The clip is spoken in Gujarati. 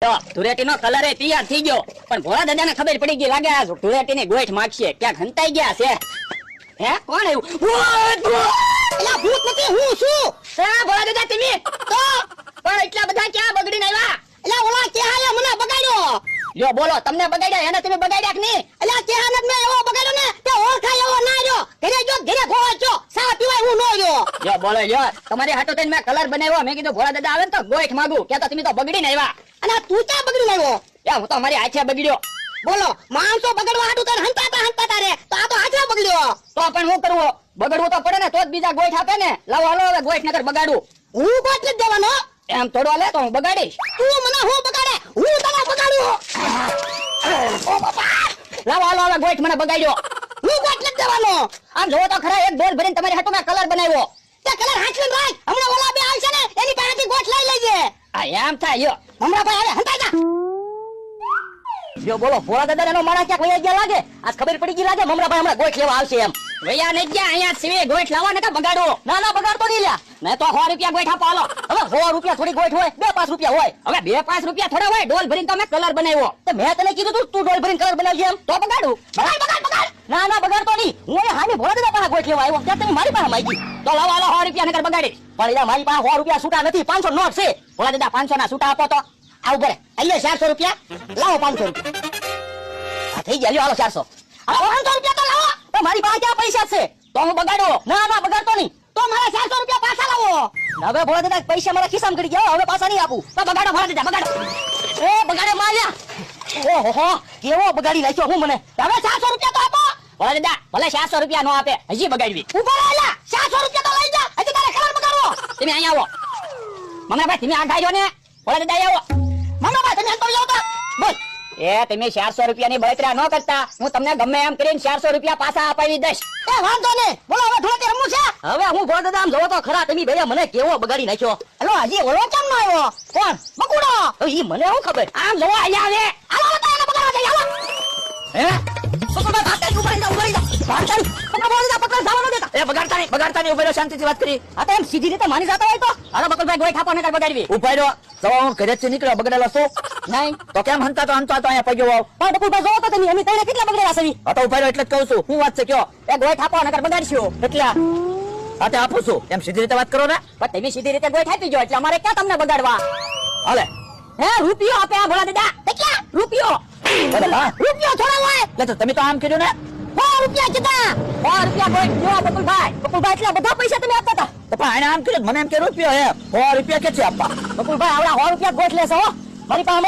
તો ધુળેટીનો કલર એ તૈયાર થઈ ગયો, પણ ભોળા દાદાને ખબર પડી ગઈ લાગે આ ધુળેટીની ગોઠ માગશે, ક્યાંક હંતાઈ ગયા છે. હે કોણ આવ્યું? એલા ભૂત નથી, હું છું. હા ભોળા દાદા તમે તો પણ એટલા બધા ક્યાં બગડીને આવ્યા? એલા ઓલા કેહાએ મને બગાડ્યો. લ્યો બોલો, તમને બગાડ્યા એને તમે બગાડ્યા કે નહીં? એલા કેહાને મેં એવો બગાડ્યો ને તે ઓળખાય એવો ના રહ્યો. ઘરે જો ઘરે ગોવા છો, સા પીવાય હું નો રહ્યો. લ્યો બોલો, લ્યો તમારી હાટો થઈને મેં કલર બનાવ્યો. મેં કીધું ભોળા દાદા આવે ને તો ગોઠ માંગુ, કે તો તમે તો બગડીને આવ્યા. અને તું ક્યાં બગડીને આવ્યો? એ હું તો મારી હાથે બગડ્યો. બોલો, માણસો બગડવા હાટું તને હંતાતા રે, તો આ તો હાથે બગડ્યો. તો પણ હું કરવું, બગડવું તો પડે ને, તો જ બીજા ગોઠ આપે ને. લાવો હાલો હવે ગોઠ નકર બગાડું. હું ગોઠ નથી દેવાનો. એમ થોડો લે તો હું બગાડીશ. તું મને હું બગાડે, હું તને બગાડું. ઓ બાપા, લાવો હાલો હવે ગોઠ મને બગાડ્યો. હું ગોઠ નથી દેવાનો. આમ જોવો તો ખરા, એક ડોલ ભરીને તમારી હાટો મેં કલર બનાવ્યો. તે કલર હાચવીને રાખ, હમણાં ઓલા બે આવશે ને એની પાસેથી ગોઠ લઈ લેજે. આ એમ થાય. યો હમણાં ભાઈ હવે હંતાઈ જા. યો બોલો, ભોળા દાદા એનો માણસ ક્યાંક વયા ગયા લાગે. આજ ખબર પડી ગઈ લાગે મમરાભાઈ હમણાં ગોઠ લેવા આવશે એમ. વયા ને ગયા અહીંયા સિવે ગોઠ લાવો ને કે બગાડો. ના ના બગાડતો નહીં લ્યા. મેં તો 100 રૂપિયા ગોઠ આપો હાલો. હવે 100 રૂપિયા થોડી ગોઠ હોય, 2-5 રૂપિયા હોય. હવે 2-5 રૂપિયા થોડા હોય, ડોલ ભરીને તમે કલર બનાવ્યો. તો મેં તને કીધું તું ડોલ ભરીને કલર બનાવજે એમ, તો બગાડું. બગાડ. ના ના બગાડતો નહીં. હું અહીંયા હામી ભોળા દાદા પાસે ગોઠ લેવા આવ્યો, ત્યાં તમે મારી પાસે માંગી. તો લાવો હાલો 100 રૂપિયા નકર બગાડીશ. પણ યાર મારી પાસે 100 રૂપિયા છૂટા નથી, 500 નોટ છે. ભોળા દાદા 500 ના છૂટા આપો તો. આવું કરે અહીંયા 400 રૂપિયા લાવો, 500 રૂપિયા થઈ ગયા. લ્યો હાલો 400. હવે 500 રૂપિયા તો લાવો. તો મારી પાસે ક્યાં પૈસા છે? તો હું બગાડો. ના ના બગાડતો નહીં. તો મારા 400 રૂપિયા પાછા લાવો. હવે ભોળા દાદા પૈસા મારા ખિસ્સામાં ગળી ગયા, હવે પાછા નહીં આપું. તો બગાડો ભોળા દાદા, બગાડો. એ બગાડે માલ્યા. ઓહો કેવો બગાડી નાખ્યો હું મને. હવે 400 રૂપિયા તો આપો. ભોળા દાદા ભલે 400 રૂપિયા નો આપે, હજી બગાડવી. ઉભા રહો એલા, 400 રૂપિયા તો લઈ જા, હજી તારે કલર બગાડવો. તમે અહીંયા આવો. મમરાભાઈ તમે આ ધાર્યો ને. ભોળા દાદા આવો. મમ્માભાઈ તમે અંતર જાઓ તો. બોલ. એ તમે 400 રૂપિયાની બળતરા ન કરતા, હું તમને ગમે એમ કરીને 400 રૂપિયા પાછા અપાવી દઈશ. એ વાંધો નહીં, બોલો હવે થોડે રમવું છે. હવે હું ભોળા દાદા આમ જોવો તો ખરા, તમે બે મને કેવો બગાડી નાખ્યો. હલો હજી ઓલો કેમ ન આવ્યો? કોણ? બકુડો. હવે ઈ મને શું ખબર. આમ જોવો અહીંયા આવે. હાલો તો એને બગાડવા જઈએ, હાલો. હે પકડો, ભાગતા ઉભા રહી જાઓ. ભાગતા પકડો, ભોળા દાદા પકડ, જવા ન દેતા. એ બગાડતા નહીં. ઉભા રહો, શાંતિથી વાત કરી. આ તો એમ સીધી રીતે માની જતા હોય તો હાલો બકલભાઈ ગોઠ આપો ને કર બગાડવી. ઉભા રહ્યો, જવા હું ઘરેથી નીકળ્યો બગડેલો શું? નહીં તો કેમ હંતા તો અહીંયા પગ્યો આવ? પણ બકુલભાઈ જોવો તો તમે, અમે તઈને કેટલા બગડેલા છે. આ તો ઉભા રહ્યો એટલે જ કહું છું. શું વાત છે કયો? એ ગોઠ આપો નકર બગાડશું. કેટલા? હા તે આપું છું, એમ સીધી રીતે વાત કરો ને. પણ તમે સીધી રીતે ગોઠ આપી જો, એટલે અમારે ક્યાં તમને બગાડવા. હાલે. હે રૂપિયો આપે આ ભોળા દાદા. કેટલા? રૂપિયો. અરે વાહ. રૂપિયો થોડા હોય. એટલે તો તમે તો આમ કર્યું ને. 100 રૂપિયા કીધા. 100 રૂપિયા ગોઠ જો બકુલભાઈ. બકુલભાઈ એટલા બધા પૈસા તમે આપતા હતા. તો પણ એને આમ કર્યું, મને એમ કે રૂપિયો હે 100 રૂપિયા કે છે આપવા? બકુલભાઈ આવડા 100 રૂપિયા ગોઠ લેશે હો. મારી પાસે